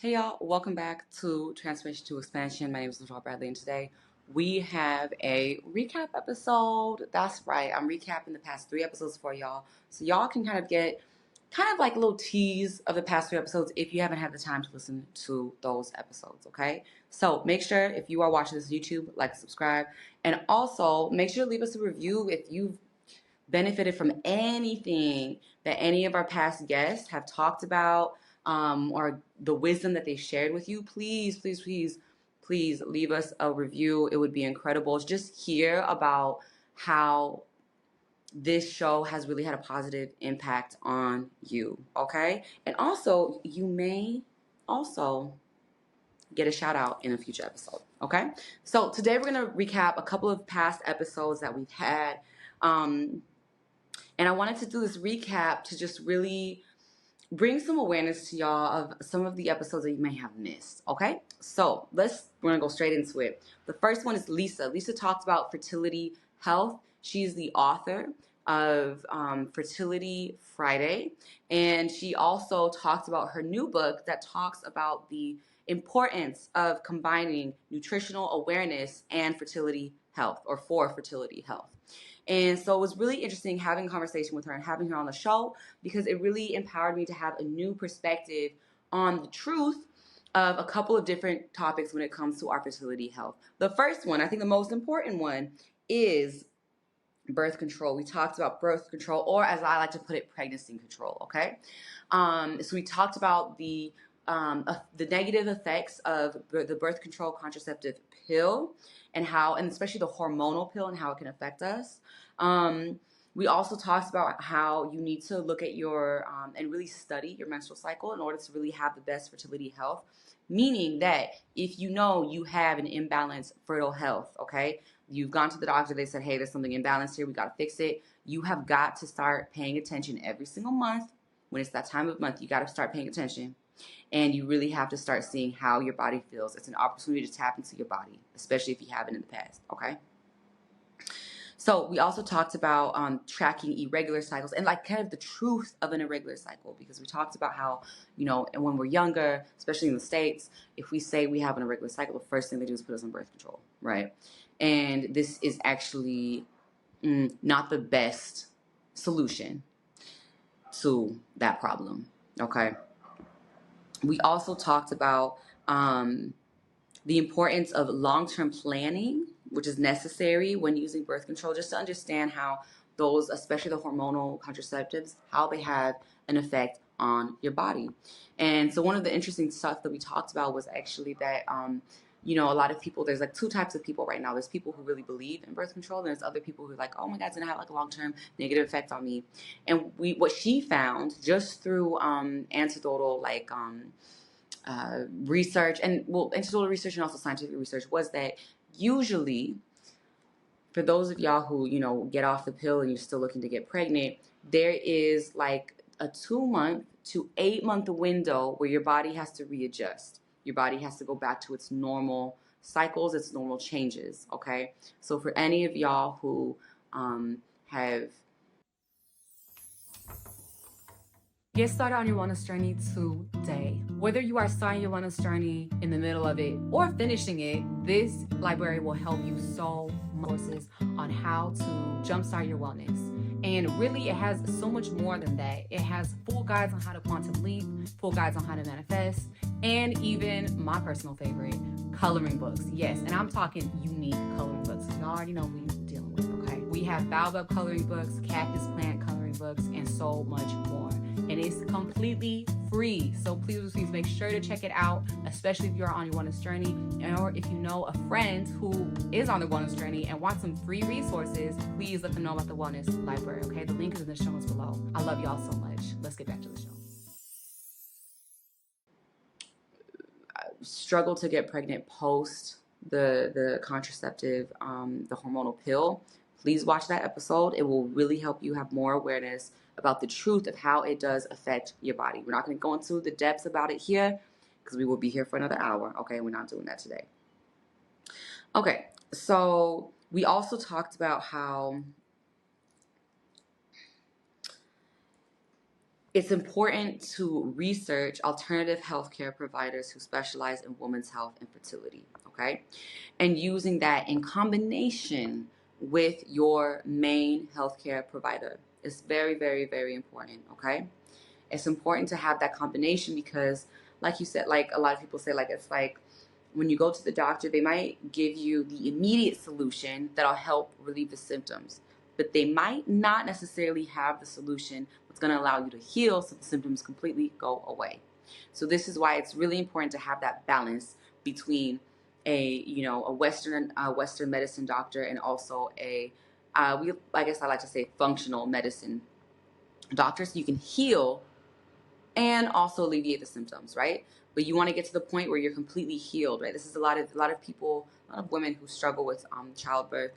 Hey y'all, welcome back to Transformation to Expansion. My name is LaJaw Bradley, and today we have a recap episode. That's right, I'm recapping the past 3 episodes for y'all, so y'all can kind of get like a little tease of the past 3 episodes if you haven't had the time to listen to those episodes. Okay, so make sure if you are watching this on YouTube, like, subscribe, and also make sure to leave us a review if you've benefited from anything that any of our past guests have talked about, or the wisdom that they shared with you. Please, please, please, please leave us a review. It would be incredible. Just hear about how this show has really had a positive impact on you, okay? And also, you may also get a shout out in a future episode, okay? So today we're going to recap a couple of past episodes that we've had. And I wanted to do this recap to just really bring some awareness to y'all of some of the episodes that you may have missed. Okay, so we're gonna go straight into it. The first one is Lisa. Lisa talked about fertility health. She's the author of Fertility Friday, and she also talked about her new book that talks about the importance of combining nutritional awareness and fertility health, or for fertility health. And so it was really interesting having a conversation with her and having her on the show, because it really empowered me to have a new perspective on the truth of a couple of different topics when it comes to our fertility health. The first one, I think the most important one, is birth control. We talked about birth control, or as I like to put it, pregnancy control. Okay, so we talked about the negative effects of the birth control contraceptive pill, and especially the hormonal pill, and how it can affect us. We also talked about how you need to look at your and really study your menstrual cycle in order to really have the best fertility health. Meaning that if you know you have an imbalanced fertile health, okay, you've gone to the doctor, they said, hey, there's something imbalanced here, we got to fix it. You have got to start paying attention every single month. When it's that time of month, you got to start paying attention. And you really have to start seeing how your body feels. It's an opportunity to tap into your body, especially if you haven't in the past, okay? So we also talked about tracking irregular cycles, and like kind of the truth of an irregular cycle, because we talked about how, and when we're younger, especially in the States, if we say we have an irregular cycle, the first thing they do is put us on birth control, right? And this is actually not the best solution to that problem, okay? We also talked about the importance of long-term planning, which is necessary when using birth control, just to understand how those, especially the hormonal contraceptives, how they have an effect on your body. And so one of the interesting stuff that we talked about was actually that, a lot of people, there's like two types of people right now. There's people who really believe in birth control, and there's other people who are like, oh my God, it's gonna have like a long-term negative effect on me. And what she found just through anecdotal, research, and anecdotal research and also scientific research, was that usually for those of y'all who get off the pill and you're still looking to get pregnant, there is like a 2 month to 8 month window where your body has to readjust. Your body has to go back to its normal cycles, its normal changes. Okay, so for any of y'all who have get started on your wellness journey today. Whether you are starting your wellness journey, in the middle of it, or finishing it, this library will help you so much courses on how to jumpstart your wellness. And really, it has so much more than that. It has full guides on how to quantum leap, full guides on how to manifest, and even my personal favorite, coloring books. Yes, and I'm talking unique coloring books. Y'all already know who you're dealing with, okay? We have baobab coloring books, cactus plant coloring books, and so much more. And it's completely free. So please make sure to check it out, especially if you're on your wellness journey, or if you know a friend who is on the wellness journey and wants some free resources. Please let them know about the wellness library, okay? The link is in the show notes below. I love y'all so much. Let's get back to the show. Struggle to get pregnant post the contraceptive, the hormonal pill, please watch that episode. It will really help you have more awareness about the truth of how it does affect your body. We're not going to go into the depths about it here because we will be here for another hour. Okay, we're not doing that today. Okay, so we also talked about how it's important to research alternative healthcare providers who specialize in women's health and fertility, okay? And using that in combination with your main healthcare provider is very, very, very important, okay? It's important to have that combination because, like you said, like a lot of people say, like it's like when you go to the doctor, they might give you the immediate solution that'll help relieve the symptoms, but they might not necessarily have the solution that's going to allow you to heal so the symptoms completely go away. So this is why it's really important to have that balance between a Western medicine doctor and also I guess I like to say functional medicine doctor, so you can heal and also alleviate the symptoms, right? But you want to get to the point where you're completely healed, right? This is a lot of people, a lot of women who struggle with childbirth.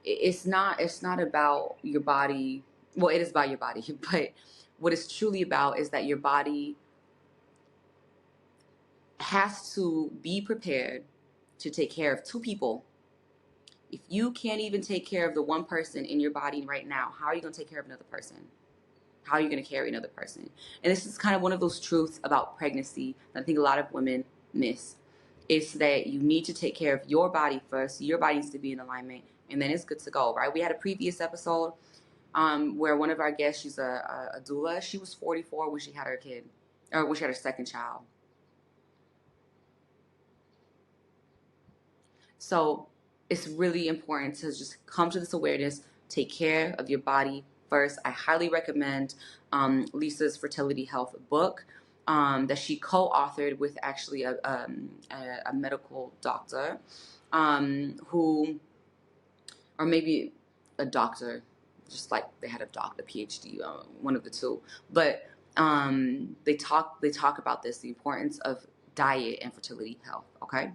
It's not about your body. Well, it is about your body, but what it's truly about is that your body has to be prepared to take care of two people. If you can't even take care of the one person in your body right now, how are you going to take care of another person? How are you going to carry another person? And this is kind of one of those truths about pregnancy that I think a lot of women miss. It's that you need to take care of your body first. Your body needs to be in alignment, and then it's good to go, right? We had a previous episode where one of our guests, she's a doula. She was 44 when she had her kid, or when she had her second child. So it's really important to just come to this awareness, take care of your body first. I highly recommend Lisa's fertility health book that she co-authored with actually a medical doctor who, or maybe a doctor, just like they had a PhD, one of the two. But they talk about this, the importance of diet and fertility health. Okay.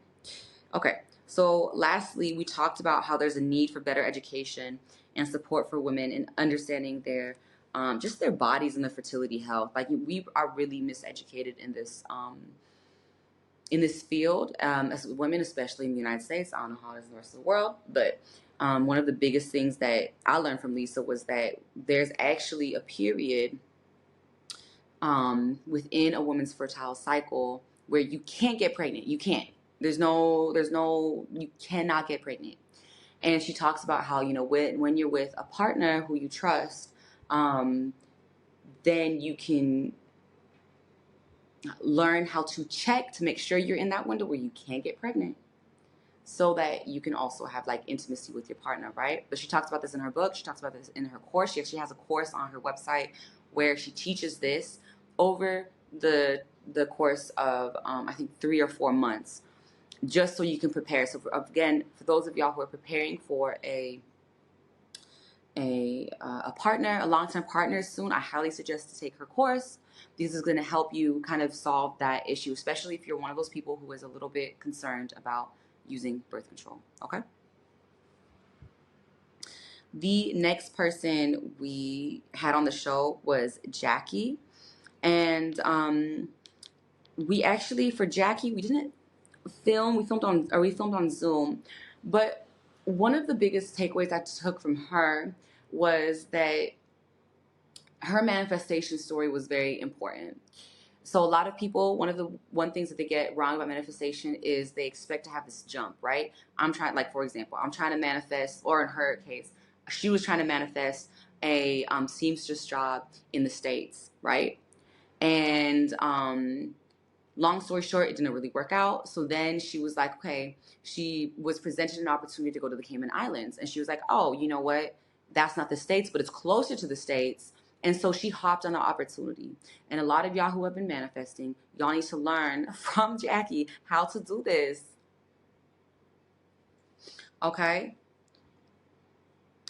So lastly, we talked about how there's a need for better education and support for women in understanding their just their bodies and their fertility health. Like we are really miseducated in this field as women, especially in the United States. I don't know how it is in the rest of the world, but one of the biggest things that I learned from Lisa was that there's actually a period within a woman's fertile cycle where you can't get pregnant. You can't. You cannot get pregnant. And she talks about how, when you're with a partner who you trust, then you can learn how to check to make sure you're in that window where you can't get pregnant so that you can also have like intimacy with your partner, right? But she talks about this in her book. She talks about this in her course. She actually has a course on her website where she teaches this over the course of, I think 3 or 4 months, just so you can prepare. So again, for those of y'all who are preparing for a partner, a long-term partner soon, I highly suggest to take her course. This is going to help you kind of solve that issue, especially if you're one of those people who is a little bit concerned about using birth control. Okay. The next person we had on the show was Jackie. And we actually, for Jackie, we didn't film. We filmed on Zoom. But one of the biggest takeaways I took from her was that her manifestation story was very important. So a lot of people, one things that they get wrong about manifestation is they expect to have this jump, right? For example, I'm trying to manifest, or in her case, she was trying to manifest a seamstress job in the States, right? And long story short, it didn't really work out. So then she was like, okay, she was presented an opportunity to go to the Cayman Islands. And she was like, oh, you know what? That's not the States, but it's closer to the States. And so she hopped on the opportunity. And a lot of y'all who have been manifesting, y'all need to learn from Jackie how to do this. Okay?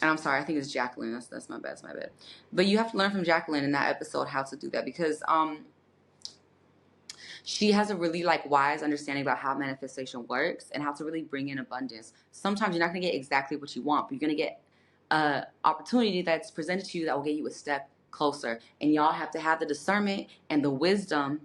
And I'm sorry, I think it's Jacqueline. That's my bad. But you have to learn from Jacqueline in that episode how to do that, because she has a really wise understanding about how manifestation works and how to really bring in abundance. Sometimes you're not going to get exactly what you want, but you're going to get an opportunity that's presented to you that will get you a step closer. And y'all have to have the discernment and the wisdom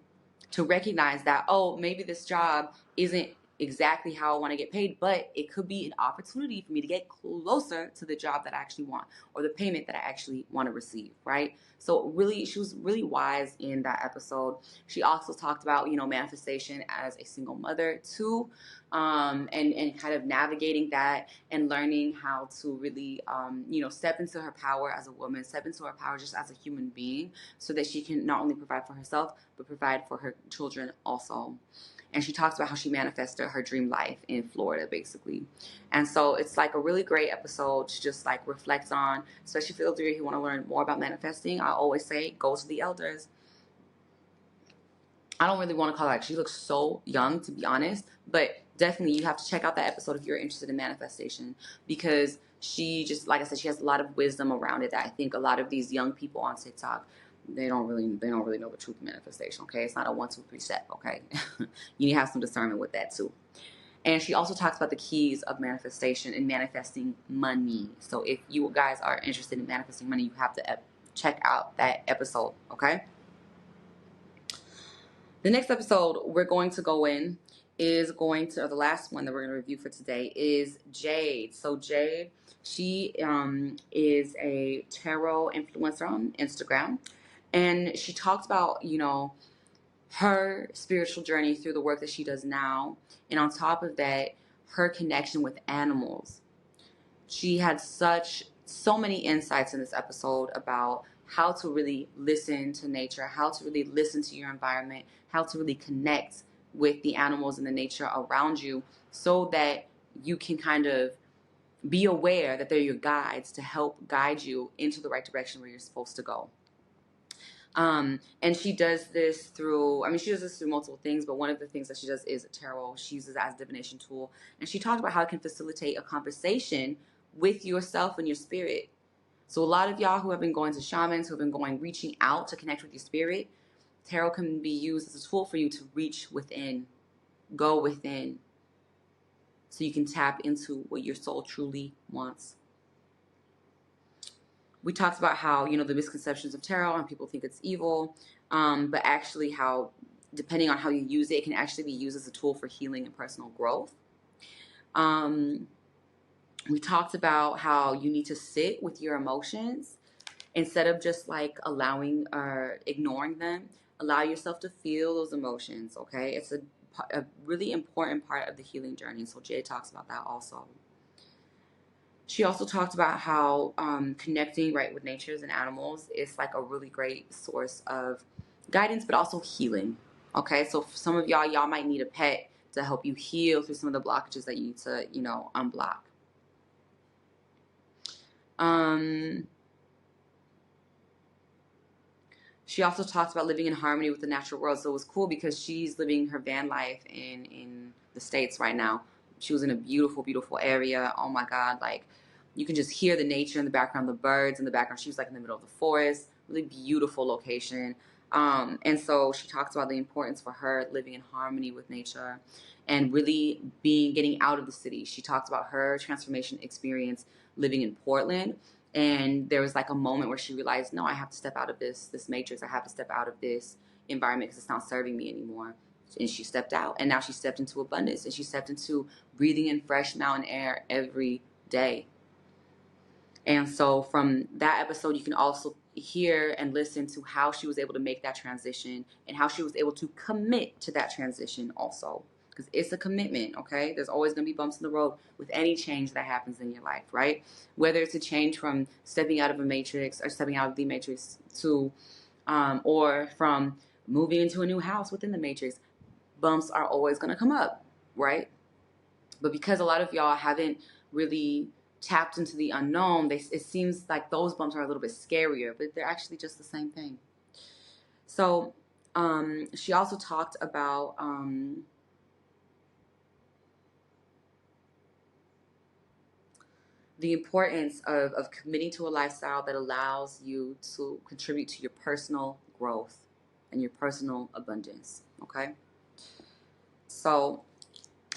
to recognize that, oh, maybe this job isn't exactly how I want to get paid, but it could be an opportunity for me to get closer to the job that I actually want or the payment that I actually want to receive, right? So really, she was really wise in that episode. She also talked about, manifestation as a single mother too, and kind of navigating that and learning how to really, step into her power as a woman, step into her power just as a human being, so that she can not only provide for herself, but provide for her children also. And she talks about how she manifested her dream life in Florida, basically. And so it's like a really great episode to just like reflect on, especially for those of you who want to learn more about manifesting. I always say, go to the elders. I don't really want to call her, like, she looks so young, to be honest, but definitely you have to check out that episode if you're interested in manifestation, because she just, like I said, she has a lot of wisdom around it that I think a lot of these young people on TikTok, they don't really know the truth of manifestation. Okay, it's not a 1, 2, 3 step. Okay, you need to have some discernment with that too. And she also talks about the keys of manifestation and manifesting money. So if you guys are interested in manifesting money, you have to check out that episode. Okay. The next episode we're going to go in is going to, or the last one that we're going to review for today is Jade. So Jade, she is a tarot influencer on Instagram, and she talks about, her spiritual journey through the work that she does now, and on top of that, her connection with animals. She had so many insights in this episode about how to really listen to nature, how to really listen to your environment, how to really connect with the animals and the nature around you, so that you can kind of be aware that they're your guides to help guide you into the right direction where you're supposed to go. And she does this through, she does this through multiple things, but one of the things that she does is tarot. She uses it as a divination tool. And she talked about how it can facilitate a conversation with yourself and your spirit. So a lot of y'all who have been going to shamans, who have been reaching out to connect with your spirit, tarot can be used as a tool for you to reach within, go within, so you can tap into what your soul truly wants. We talked about how, the misconceptions of tarot and people think it's evil, but actually how, depending on how you use it, it can actually be used as a tool for healing and personal growth. We talked about how you need to sit with your emotions instead of just like allowing or ignoring them. Allow yourself to feel those emotions, okay? It's a really important part of the healing journey. So Jay talks about that also. She also talked about how connecting right with natures and animals is like a really great source of guidance, but also healing. Okay, so for some of y'all might need a pet to help you heal through some of the blockages that you need to, unblock. She also talks about living in harmony with the natural world. So it was cool because she's living her van life in the States right now. She was in a beautiful, beautiful area. Oh my God, like you can just hear the nature in the background, the birds in the background. She was like in the middle of the forest, really beautiful location. And so she talks about the importance for her living in harmony with nature and really getting out of the city. She talks about her transformation experience living in Portland. And there was like a moment where she realized, no, I have to step out of this matrix. I have to step out of this environment because it's not serving me anymore. And she stepped out, and now she stepped into abundance, and she stepped into breathing in fresh mountain air every day. And so from that episode, you can also hear and listen to how she was able to make that transition and how she was able to commit to that transition also. Because it's a commitment, okay? There's always going to be bumps in the road with any change that happens in your life, right? Whether it's a change from stepping out of a matrix or stepping out of the matrix to, or from moving into a new house within the matrix, bumps are always going to come up, right? But because a lot of y'all haven't really tapped into the unknown, it seems like those bumps are a little bit scarier, but they're actually just the same thing. So she also talked about the importance of committing to a lifestyle that allows you to contribute to your personal growth and your personal abundance, okay? So,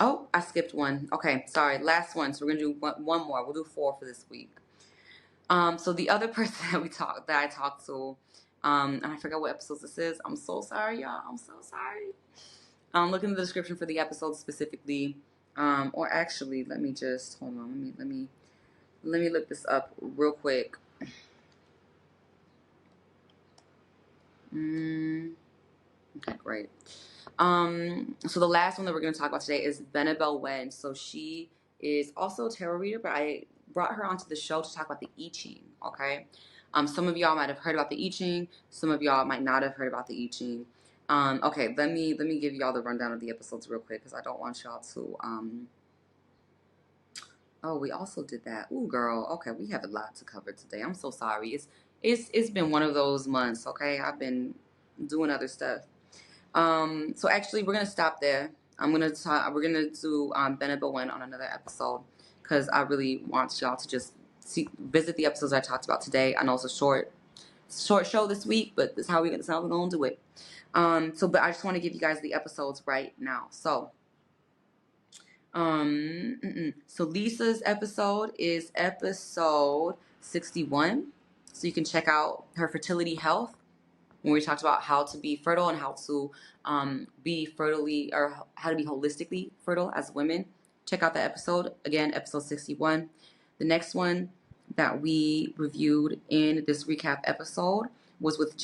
oh, I skipped one. Okay, sorry, last one. So we're going to do one more. We'll do 4 for this week. So the other person that I talked to, and I forgot what episode this is. I'm so sorry, y'all. I'm so sorry. Look in the description for the episode specifically. Or actually, let me just hold on. Let me look this up real quick. Okay, great. So the last one that we're going to talk about today is Benebell Wen. So she is also a tarot reader, but I brought her onto the show to talk about the I Ching. Okay. Some of y'all might have heard about the I Ching. Some of y'all might not have heard about the I Ching. Okay, let me give y'all the rundown of the episodes real quick because I don't want y'all to. Oh, we also did that. Ooh, girl. Okay, we have a lot to cover today. I'm so sorry. It's been one of those months. Okay, I've been doing other stuff. So actually, we're gonna stop there. We're gonna do Benebell Wen on another episode because I really want y'all to just visit the episodes I talked about today. I know it's a short show this week, but that's how we're gonna do it. But I just want to give you guys the episodes right now. So Lisa's episode is episode 61. So you can check out her fertility health when we talked about how to be fertile and how to be fertilely or how to be holistically fertile as women. Check out that episode. Again, episode 61. The next one that we reviewed in this recap episode was with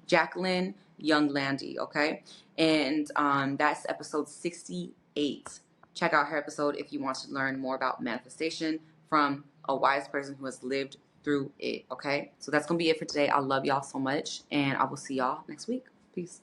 Jacqueline Young Landy, okay? And that's episode 68. Check out her episode if you want to learn more about manifestation from a wise person who has lived through it, okay? So that's going to be it for today. I love y'all so much, and I will see y'all next week. Peace.